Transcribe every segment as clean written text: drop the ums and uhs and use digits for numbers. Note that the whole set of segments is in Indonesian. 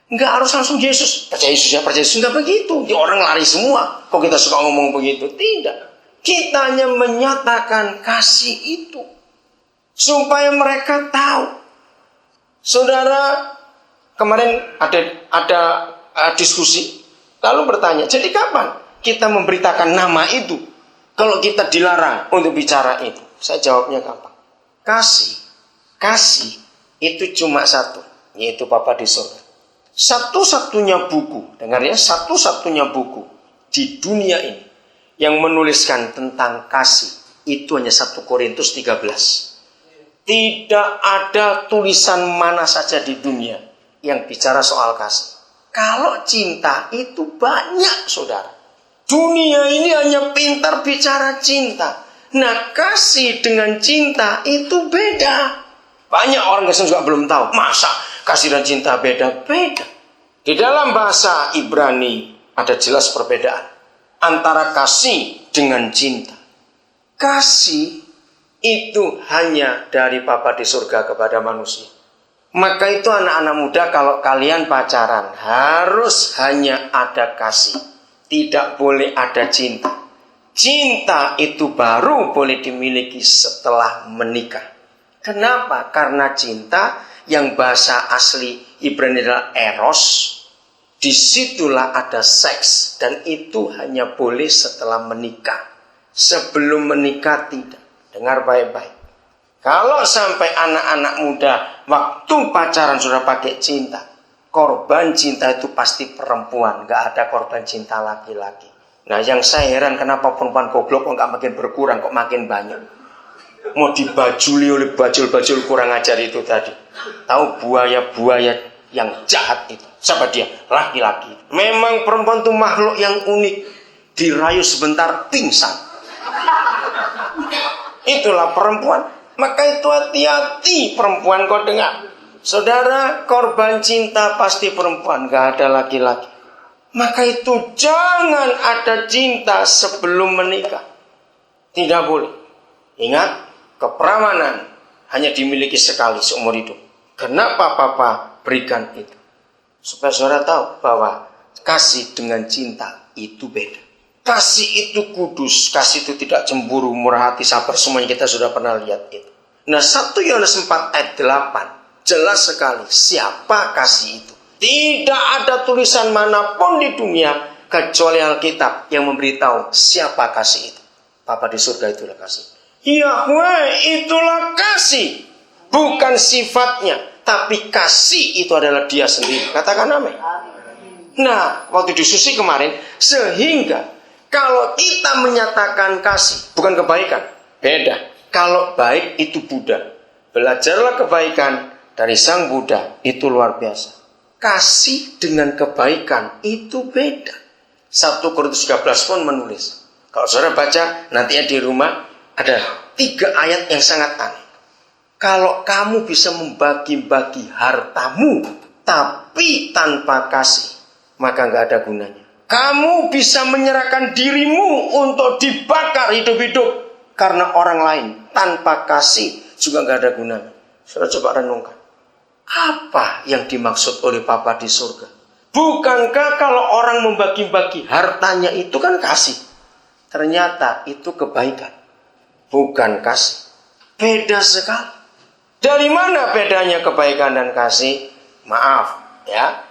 Nggak harus langsung Yesus. Percaya Yesus ya, percaya Yesus. Nggak begitu. Di orang lari semua. Kok kita suka ngomong begitu? Tidak. Kita hanya menyatakan kasih itu. Supaya mereka tahu. Saudara, kemarin ada diskusi. Lalu bertanya, jadi kapan kita memberitakan nama itu? Kalau kita dilarang untuk bicara itu. Saya jawabnya gampang. Kasih itu cuma satu. Yaitu Bapa di surga. Satu-satunya buku, dengar ya, satu-satunya buku di dunia ini yang menuliskan tentang kasih itu hanya 1 Korintus 13. Tidak ada tulisan mana saja di dunia yang bicara soal kasih. Kalau cinta itu banyak, saudara. Dunia ini hanya pintar bicara cinta. Nah, kasih dengan cinta itu beda. Banyak orang Kristen juga belum tahu. Masa kasih dan cinta beda-beda? Di dalam bahasa Ibrani ada jelas perbedaan antara kasih dengan cinta. Kasih itu hanya dari Bapa di surga kepada manusia. Maka itu anak-anak muda, kalau kalian pacaran harus hanya ada kasih. Tidak boleh ada cinta. Cinta itu baru boleh dimiliki setelah menikah. Kenapa? Karena cinta yang bahasa asli Ibrani adalah eros. Disitulah ada seks. Dan itu hanya boleh setelah menikah. Sebelum menikah tidak. Dengar baik-baik. Kalau sampai anak-anak muda waktu pacaran sudah pakai cinta, korban cinta itu pasti perempuan. Gak ada korban cinta laki-laki. Nah, yang saya heran kenapa perempuan goblok kok gak makin berkurang, kok makin banyak. Mau dibajuli oleh bajul-bajul kurang ajar itu tadi. Tahu buaya-buaya yang jahat itu. Siapa dia? Laki-laki. Memang perempuan itu makhluk yang unik. Dirayu sebentar pingsan. Itulah perempuan. Maka itu hati-hati perempuan, kau dengar. Saudara, korban cinta pasti perempuan, gak ada laki-laki. Maka itu jangan ada cinta sebelum menikah. Tidak boleh. Ingat, keperawanan hanya dimiliki sekali seumur hidup. Kenapa Papa berikan itu? Supaya saudara tahu bahwa kasih dengan cinta itu beda. Kasih itu kudus, kasih itu tidak cemburu, murah hati, sabar, semuanya kita sudah pernah lihat itu. Nah, 1 Yohanes 4 ayat 8 jelas sekali siapa kasih itu. Tidak ada tulisan manapun di dunia kecuali Alkitab yang memberitahu siapa kasih itu. Bapa di surga itulah kasih. Yahweh itulah kasih. Bukan sifatnya, tapi kasih itu adalah dia sendiri. Katakan amin. Nah, waktu diskusi kemarin, sehingga kalau kita menyatakan kasih, bukan kebaikan, beda. Kalau baik itu Buddha. Belajarlah kebaikan dari Sang Buddha, itu luar biasa. Kasih dengan kebaikan itu beda. 1 Korintus 13 pun menulis. Kalau saudara baca, nantinya di rumah ada 3 ayat yang sangat aneh. Kalau kamu bisa membagi-bagi hartamu, tapi tanpa kasih, maka nggak ada gunanya. Kamu bisa menyerahkan dirimu untuk dibakar hidup-hidup karena orang lain, tanpa kasih juga nggak ada gunanya. Saudara coba renungkan. Apa yang dimaksud oleh Bapa di surga? Bukankah kalau orang membagi-bagi hartanya itu kan kasih? Ternyata itu kebaikan, bukan kasih. Beda sekali. Dari mana bedanya kebaikan dan kasih? Maaf ya.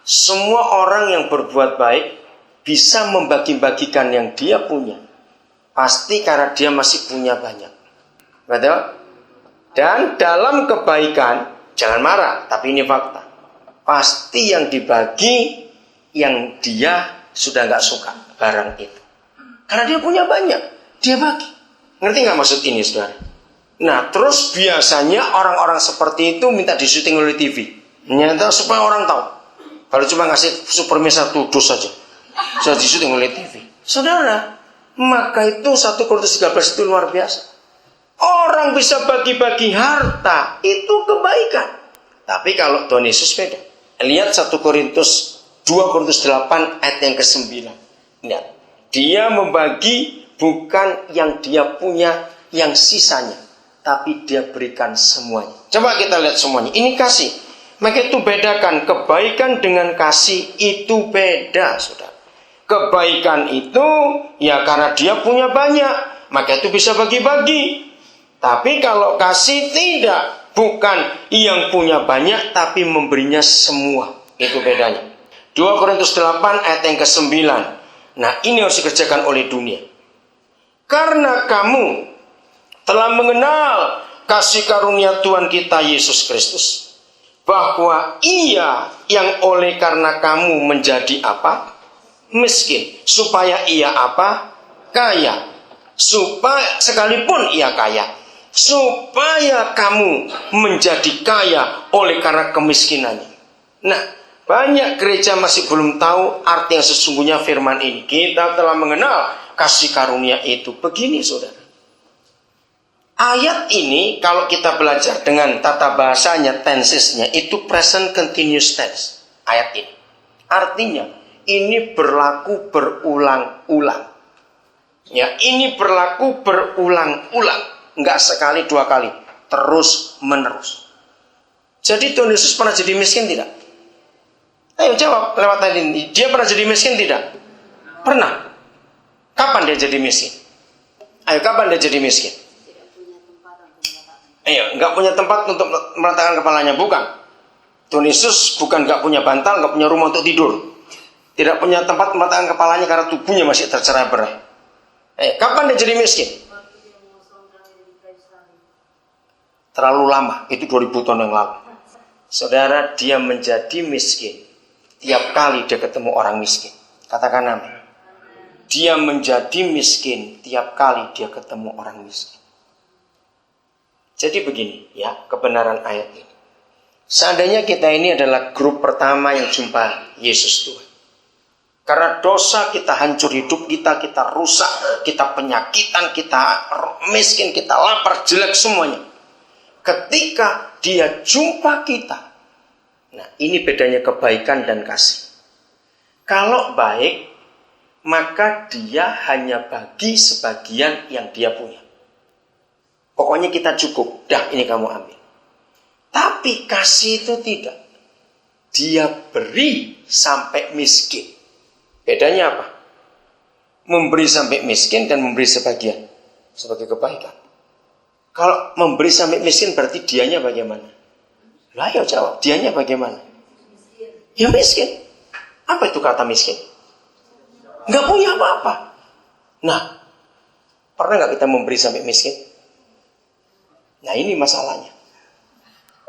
Semua orang yang berbuat baik bisa membagi-bagikan yang dia punya. Pasti karena dia masih punya banyak. Betul? Dan dalam kebaikan, jangan marah, tapi ini fakta. Pasti yang dibagi, yang dia sudah gak suka barang itu. Karena dia punya banyak, dia bagi. Ngerti gak maksud ini, saudara? Nah, terus biasanya orang-orang seperti itu minta disuting oleh TV. Nyata supaya orang tahu. Kalau cuma ngasih Superman 1 dus saja, sudah disuting oleh TV. Saudara, maka itu 1 Korintus 13 itu luar biasa. Orang bisa bagi-bagi harta, itu kebaikan. Tapi kalau Tuhan Yesus beda. Lihat 1 Korintus 2 Korintus 8 ayat yang ke-9. Lihat. Dia membagi bukan yang dia punya, yang sisanya, tapi dia berikan semuanya. Coba kita lihat semuanya. Ini kasih. Maka itu bedakan kebaikan dengan kasih, itu beda, saudara. Kebaikan itu ya karena dia punya banyak, maka itu bisa bagi-bagi. Tapi kalau kasih tidak, bukan yang punya banyak tapi memberinya semua. Itu bedanya. 2 Korintus 8 ayat yang ke-9. Nah, ini harus dikerjakan oleh dunia. Karena kamu telah mengenal kasih karunia Tuhan kita Yesus Kristus, bahwa Ia yang oleh karena kamu menjadi apa? Miskin. Supaya Ia apa? Kaya. Supaya sekalipun Ia kaya, supaya kamu menjadi kaya oleh karena kemiskinannya. Nah, banyak gereja masih belum tahu arti yang sesungguhnya firman ini. Kita telah mengenal kasih karunia itu. Begini, saudara. Ayat ini kalau kita belajar dengan tata bahasanya, tensesnya, itu present continuous tense. Ayat ini. Artinya, ini berlaku berulang-ulang. Ya, ini berlaku berulang-ulang. Enggak sekali, dua kali. Terus menerus. Jadi Tuhan Yesus pernah jadi miskin tidak? Ayo jawab lewat tadi ini. Dia pernah jadi miskin tidak? Pernah. Kapan dia jadi miskin? Ayo, kapan dia jadi miskin? Ayo, nggak punya tempat untuk meletakkan kepalanya, bukan. Tuhan Yesus bukan nggak punya bantal, nggak punya rumah untuk tidur, tidak punya tempat meletakkan kepalanya karena tubuhnya masih tercerai-berai. Kapan dia jadi miskin? Terlalu lama, itu 2000 tahun yang lalu. Saudara, dia menjadi miskin tiap kali dia ketemu orang miskin. Katakan amin. Dia menjadi miskin tiap kali dia ketemu orang miskin. Jadi begini ya, kebenaran ayat ini. Seandainya kita ini adalah grup pertama yang jumpa Yesus Tuhan. Karena dosa kita hancur hidup kita rusak, kita penyakitan, kita miskin, kita lapar, jelek semuanya. Ketika dia jumpa kita, nah ini bedanya kebaikan dan kasih. Kalau baik, maka dia hanya bagi sebagian yang dia punya. Pokoknya kita cukup, dah ini kamu ambil. Tapi kasih itu tidak. Dia beri sampai miskin. Bedanya apa? Memberi sampai miskin dan memberi sebagian. Sebagai kebaikan. Kalau memberi sampai miskin berarti dianya bagaimana? Lah ayo jawab, dianya bagaimana? Ya miskin. Apa itu kata miskin? Nggak punya apa-apa. Nah, pernah nggak kita memberi sampai miskin? Nah ini masalahnya.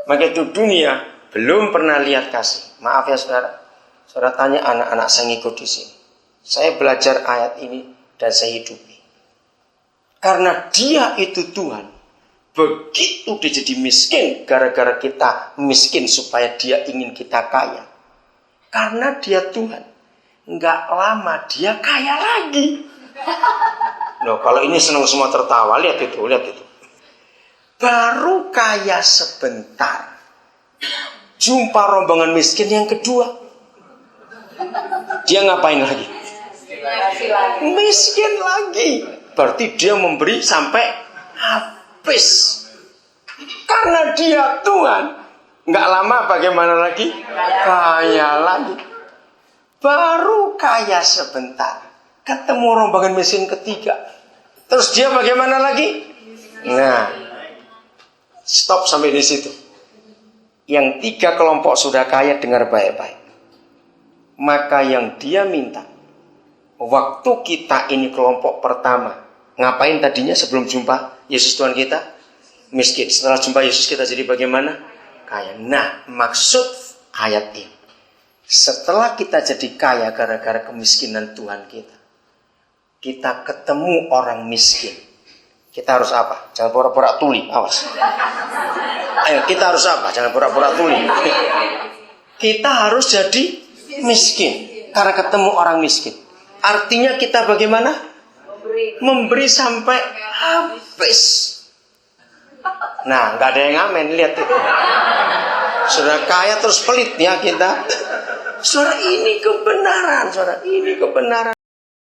Maka itu dunia belum pernah lihat kasih. Maaf ya saudara. Saudara tanya anak-anak saya ngikut di sini. Saya belajar ayat ini dan saya hidupi. Karena dia itu Tuhan. Begitu dia jadi miskin. Gara-gara kita miskin supaya dia ingin kita kaya. Karena dia Tuhan. Nggak lama dia kaya lagi. Loh kalau ini senang semua tertawa. Lihat itu, lihat itu. Baru kaya sebentar, jumpa rombongan miskin yang kedua. Dia ngapain lagi? Miskin lagi. Berarti dia memberi sampai habis. Karena dia Tuhan, nggak lama bagaimana lagi? Kaya lagi. Baru kaya sebentar, ketemu rombongan miskin ketiga. Terus dia bagaimana lagi? Nah, stop sampai di situ. Yang 3 kelompok sudah kaya, dengar baik-baik. Maka yang dia minta, waktu kita ini kelompok pertama, ngapain tadinya sebelum jumpa Yesus Tuhan kita? Miskin. Setelah jumpa Yesus kita jadi bagaimana? Kaya. Nah, maksud ayat ini, setelah kita jadi kaya gara-gara kemiskinan Tuhan kita ketemu orang miskin. Kita harus apa? Jangan pura-pura tuli, awas. Ayo, kita harus apa? Jangan pura-pura tuli. Kita harus jadi miskin karena ketemu orang miskin. Artinya kita bagaimana? Memberi sampai habis. Nah, nggak ada yang ngamen, lihat itu. Sudah kaya terus pelit ya kita. Saudara, ini kebenaran, saudara, ini kebenaran.